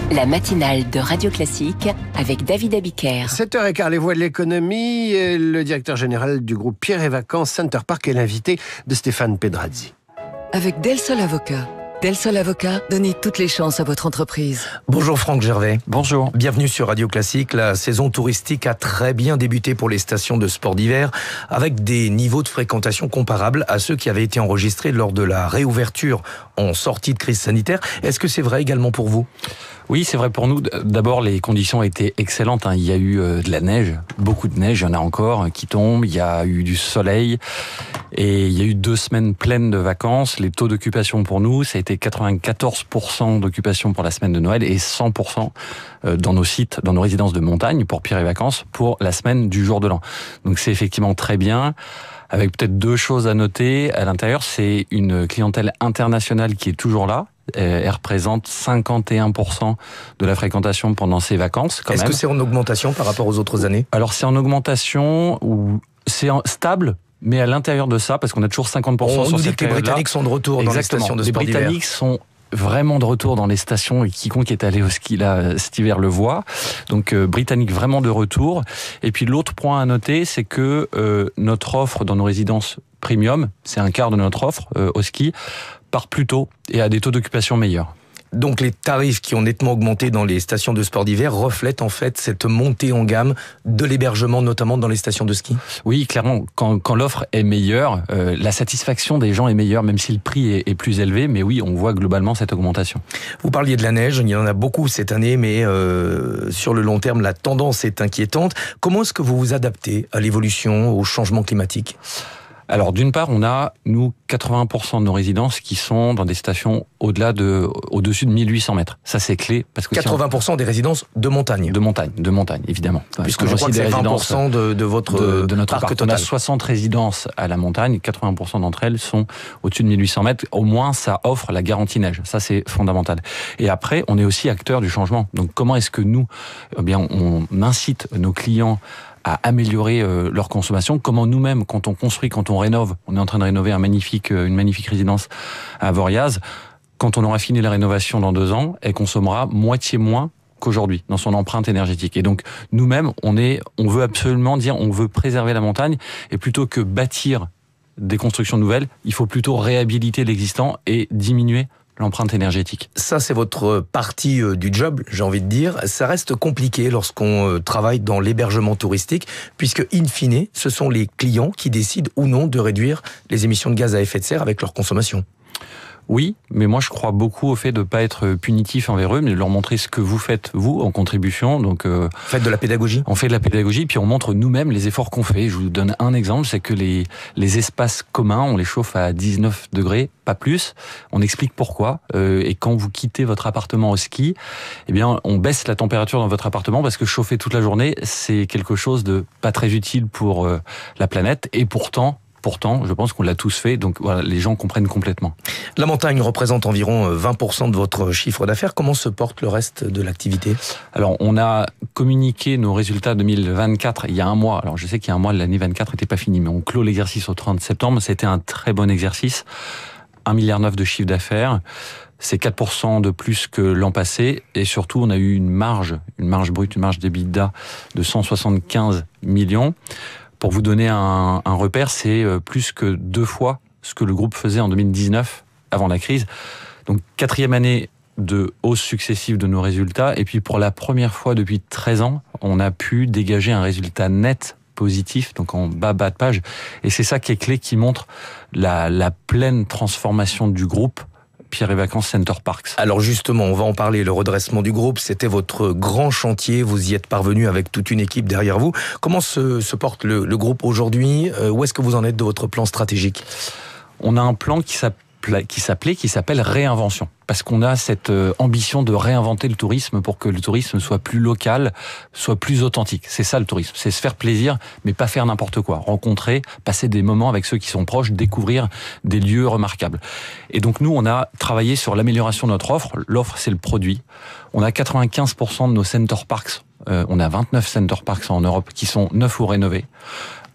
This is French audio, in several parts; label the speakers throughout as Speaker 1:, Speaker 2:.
Speaker 1: La matinale de Radio Classique avec David Abiker.
Speaker 2: 7h15, les voix de l'économie. Et le directeur général du groupe Pierre et Vacances Center Parcs est l'invité de Stéphane Pedrazzi.
Speaker 3: Avec Del Sol Avocat. Del Sol Avocat, donnez toutes les chances à votre entreprise.
Speaker 4: Bonjour Franck Gervais.
Speaker 5: Bonjour.
Speaker 4: Bienvenue sur Radio Classique. La saison touristique a très bien débuté pour les stations de sport d'hiver, avec des niveaux de fréquentation comparables à ceux qui avaient été enregistrés lors de la réouverture en sortie de crise sanitaire. Est-ce que c'est vrai également pour vous ?
Speaker 5: Oui, c'est vrai pour nous. D'abord, les conditions étaient excellentes. Il y a eu de la neige, beaucoup de neige, il y en a encore qui tombe. Il y a eu du soleil et il y a eu 2 semaines pleines de vacances. Les taux d'occupation pour nous, ça a été 94% d'occupation pour la semaine de Noël et 100% dans nos sites, dans nos résidences de montagne pour Pierre et Vacances pour la semaine du jour de l'an. Donc c'est effectivement très bien. Avec peut-être 2 choses à noter à l'intérieur, c'est une clientèle internationale qui est toujours là. Elle représente 51% de la fréquentation pendant ces vacances.
Speaker 4: Est-ce que c'est en augmentation par rapport aux autres années ?
Speaker 5: Alors c'est en augmentation ou c'est stable, mais à l'intérieur de ça, parce qu'on a toujours 50%
Speaker 4: on
Speaker 5: sur
Speaker 4: nous dit
Speaker 5: cette
Speaker 4: que les Britanniques sont de retour dans les stations de sport d'hiver.
Speaker 5: Les Britanniques sont vraiment de retour dans les stations et quiconque est allé au ski là cet hiver le voit. Donc Britannique vraiment de retour. Et puis l'autre point à noter, c'est que notre offre dans nos résidences premium, c'est un quart de notre offre au ski, part plus tôt et a des taux d'occupation meilleurs.
Speaker 4: Donc les tarifs qui ont nettement augmenté dans les stations de sport d'hiver reflètent en fait cette montée en gamme de l'hébergement, notamment dans les stations de ski ?
Speaker 5: Oui, clairement, quand l'offre est meilleure, la satisfaction des gens est meilleure, même si le prix est plus élevé, mais oui, on voit globalement cette augmentation.
Speaker 4: Vous parliez de la neige, il y en a beaucoup cette année, mais sur le long terme, la tendance est inquiétante. Comment est-ce que vous vous adaptez à l'évolution, au changement climatique ?
Speaker 5: Alors d'une part, on a, nous, 80% de nos résidences qui sont dans des stations au-dessus de 1800 mètres. Ça, c'est clé. Parce que
Speaker 4: 80% des résidences de montagne.
Speaker 5: De montagne, évidemment.
Speaker 4: Puisque je crois que c'est 20% de notre parc total.
Speaker 5: On a 60 résidences à la montagne, 80% d'entre elles sont au-dessus de 1800 mètres. Au moins, ça offre la garantie neige. Ça, c'est fondamental. Et après, on est aussi acteur du changement. Donc, comment est-ce que nous, on incite nos clients à améliorer leur consommation? Comment nous-mêmes, quand on construit, quand on rénove, on est en train de rénover une magnifique résidence à Voriaz, quand on aura fini la rénovation dans 2 ans, elle consommera moitié moins qu'aujourd'hui dans son empreinte énergétique. Et donc nous-mêmes, on veut absolument dire, on veut préserver la montagne, et plutôt que bâtir des constructions nouvelles, il faut plutôt réhabiliter l'existant et diminuer l'empreinte énergétique.
Speaker 4: Ça, c'est votre partie du job, j'ai envie de dire. Ça reste compliqué lorsqu'on travaille dans l'hébergement touristique, puisque, in fine, ce sont les clients qui décident ou non de réduire les émissions de gaz à effet de serre avec leur consommation.
Speaker 5: Oui, mais moi je crois beaucoup au fait de ne pas être punitif envers eux, mais de leur montrer ce que vous faites, vous, en contribution. Donc,
Speaker 4: faites de la pédagogie.
Speaker 5: On fait de la pédagogie, puis on montre nous-mêmes les efforts qu'on fait. Je vous donne un exemple, c'est que les espaces communs, on les chauffe à 19 degrés, pas plus. On explique pourquoi. Et quand vous quittez votre appartement au ski, eh bien, on baisse la température dans votre appartement parce que chauffer toute la journée, c'est quelque chose de pas très utile pour la planète. Et pourtant, je pense qu'on l'a tous fait, donc voilà, les gens comprennent complètement.
Speaker 4: La montagne représente environ 20% de votre chiffre d'affaires. Comment se porte le reste de l'activité ?
Speaker 5: Alors, on a communiqué nos résultats 2024 il y a un mois. Alors, je sais qu'il y a un mois, l'année 24 n'était pas finie, mais on clôt l'exercice au 30 septembre. C'était un très bon exercice. 1,9 milliard de chiffre d'affaires. C'est 4% de plus que l'an passé. Et surtout, on a eu une marge brute, une marge d'EBITDA de 175 millions. Pour vous donner un repère, c'est plus que 2 fois ce que le groupe faisait en 2019, avant la crise. Donc, 4e année de hausse successive de nos résultats. Et puis, pour la première fois depuis 13 ans, on a pu dégager un résultat net positif, donc en bas de page. Et c'est ça qui est clé, qui montre la pleine transformation du groupe Pierre et Vacances Center Parcs.
Speaker 4: Alors justement, on va en parler, le redressement du groupe, c'était votre grand chantier, vous y êtes parvenu avec toute une équipe derrière vous. Comment se porte le groupe aujourd'hui ? Où est-ce que vous en êtes de votre plan stratégique ?
Speaker 5: On a un plan qui s'appelle Réinvention. Parce qu'on a cette ambition de réinventer le tourisme pour que le tourisme soit plus local, soit plus authentique. C'est ça le tourisme, c'est se faire plaisir, mais pas faire n'importe quoi. Rencontrer, passer des moments avec ceux qui sont proches, découvrir des lieux remarquables. Et donc nous, on a travaillé sur l'amélioration de notre offre. L'offre, c'est le produit. On a 95% de nos center parks. On a 29 center parks en Europe qui sont neufs ou rénovés.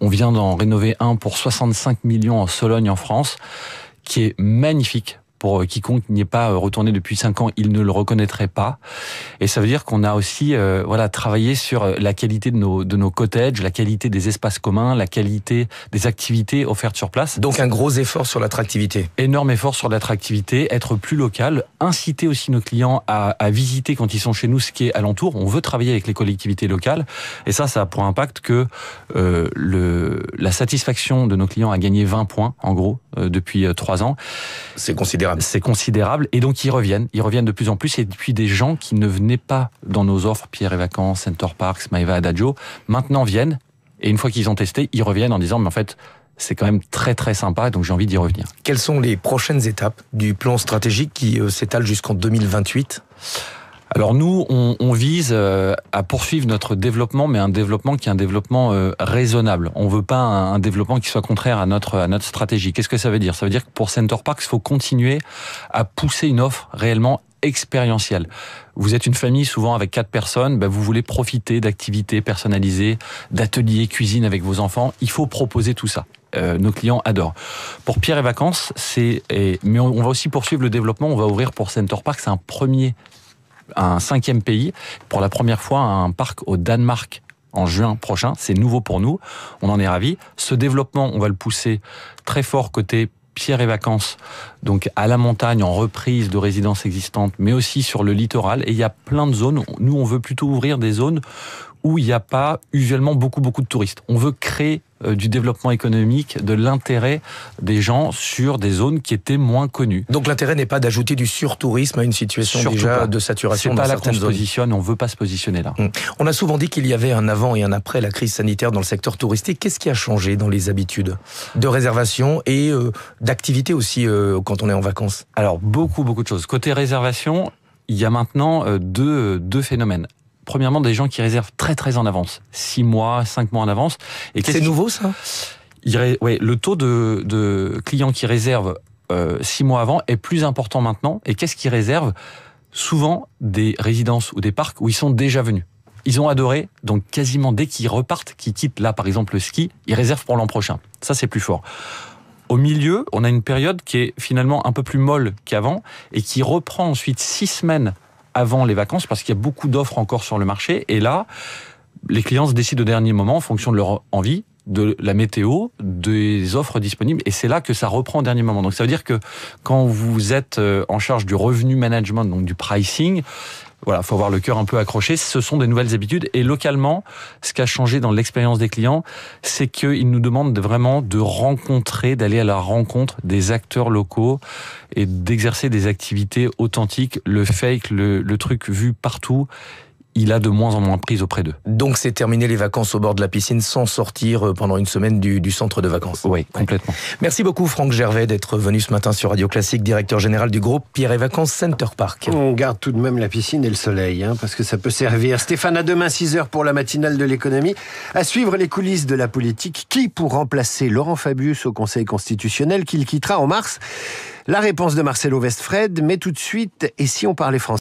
Speaker 5: On vient d'en rénover un pour 65 millions en Sologne en France, qui est magnifique. Pour quiconque n'y est pas retourné depuis 5 ans, il ne le reconnaîtrait pas. Et ça veut dire qu'on a aussi travaillé sur la qualité de nos cottages, la qualité des espaces communs, la qualité des activités offertes sur place.
Speaker 4: Donc un gros effort sur l'attractivité.
Speaker 5: Énorme effort sur l'attractivité, être plus local, inciter aussi nos clients à visiter quand ils sont chez nous ce qui est alentour. On veut travailler avec les collectivités locales et ça a pour impact que la satisfaction de nos clients a gagné 20 points en gros depuis 3 ans.
Speaker 4: C'est considérable.
Speaker 5: C'est considérable et donc ils reviennent de plus en plus et puis des gens qui ne venaient pas dans nos offres Pierre et Vacances, Center Parcs, Maeva, Adagio, maintenant viennent et une fois qu'ils ont testé, ils reviennent en disant mais en fait c'est quand même très très sympa, donc j'ai envie d'y revenir.
Speaker 4: Quelles sont les prochaines étapes du plan stratégique qui s'étale jusqu'en 2028 ?
Speaker 5: Alors nous, on vise à poursuivre notre développement, mais un développement qui est un développement raisonnable. On veut pas un développement qui soit contraire à notre stratégie. Qu'est-ce que ça veut dire ? Ça veut dire que pour Center Parcs, il faut continuer à pousser une offre réellement expérientielle. Vous êtes une famille souvent avec 4 personnes, vous voulez profiter d'activités personnalisées, d'ateliers cuisine avec vos enfants. Il faut proposer tout ça. Nos clients adorent. Pour Pierre et Vacances, mais on va aussi poursuivre le développement. On va ouvrir pour Center Parcs un 5e pays, pour la première fois un parc au Danemark en juin prochain. C'est nouveau pour nous, on en est ravis. Ce développement, on va le pousser très fort côté Pierre et Vacances, donc à la montagne, en reprise de résidences existantes, mais aussi sur le littoral. Et il y a plein de zones. Nous, on veut plutôt ouvrir des zones où il n'y a pas usuellement beaucoup de touristes. On veut créer du développement économique, de l'intérêt des gens sur des zones qui étaient moins connues.
Speaker 4: Donc l'intérêt n'est pas d'ajouter du surtourisme à une situation
Speaker 5: Surtout
Speaker 4: déjà
Speaker 5: pas.
Speaker 4: de saturation dans certaines zones.
Speaker 5: C'est pas là qu'on se positionne, on veut pas se positionner là.
Speaker 4: On a souvent dit qu'il y avait un avant et un après la crise sanitaire dans le secteur touristique. Qu'est-ce qui a changé dans les habitudes de réservation et d'activité aussi quand on est en vacances ?
Speaker 5: Alors beaucoup de choses. Côté réservation, il y a maintenant deux phénomènes. Premièrement, des gens qui réservent très très en avance, 6 mois, 5 mois en avance. Et
Speaker 4: c'est nouveau ça ?
Speaker 5: Oui, le taux de clients qui réservent 6 mois avant est plus important maintenant. Et qu'est-ce qu'ils réservent ? Souvent des résidences ou des parcs où ils sont déjà venus. Ils ont adoré, donc quasiment dès qu'ils repartent, qu'ils quittent là par exemple le ski, ils réservent pour l'an prochain. Ça c'est plus fort. Au milieu, on a une période qui est finalement un peu plus molle qu'avant et qui reprend ensuite 6 semaines avant les vacances, parce qu'il y a beaucoup d'offres encore sur le marché. Et là, les clients se décident au dernier moment en fonction de leur envie, de la météo, des offres disponibles. Et c'est là que ça reprend au dernier moment. Donc ça veut dire que quand vous êtes en charge du revenu management, donc du pricing, voilà, faut avoir le cœur un peu accroché. Ce sont des nouvelles habitudes. Et localement, ce qui a changé dans l'expérience des clients, c'est qu'ils nous demandent vraiment de rencontrer, d'aller à la rencontre des acteurs locaux et d'exercer des activités authentiques. Le fake, le truc vu partout, il a de moins en moins prise auprès d'eux.
Speaker 4: Donc c'est terminer les vacances au bord de la piscine sans sortir pendant une semaine du centre de vacances.
Speaker 5: Oui, complètement.
Speaker 4: Merci beaucoup Franck Gervais d'être venu ce matin sur Radio Classique, directeur général du groupe Pierre et Vacances Center Parcs.
Speaker 2: On garde tout de même la piscine et le soleil, parce que ça peut servir. Stéphane, à demain 6h pour la matinale de l'économie. À suivre les coulisses de la politique. Qui pour remplacer Laurent Fabius au Conseil constitutionnel qu'il quittera en mars ? La réponse de Marcelo Westfred, mais tout de suite, et si on parlait français ?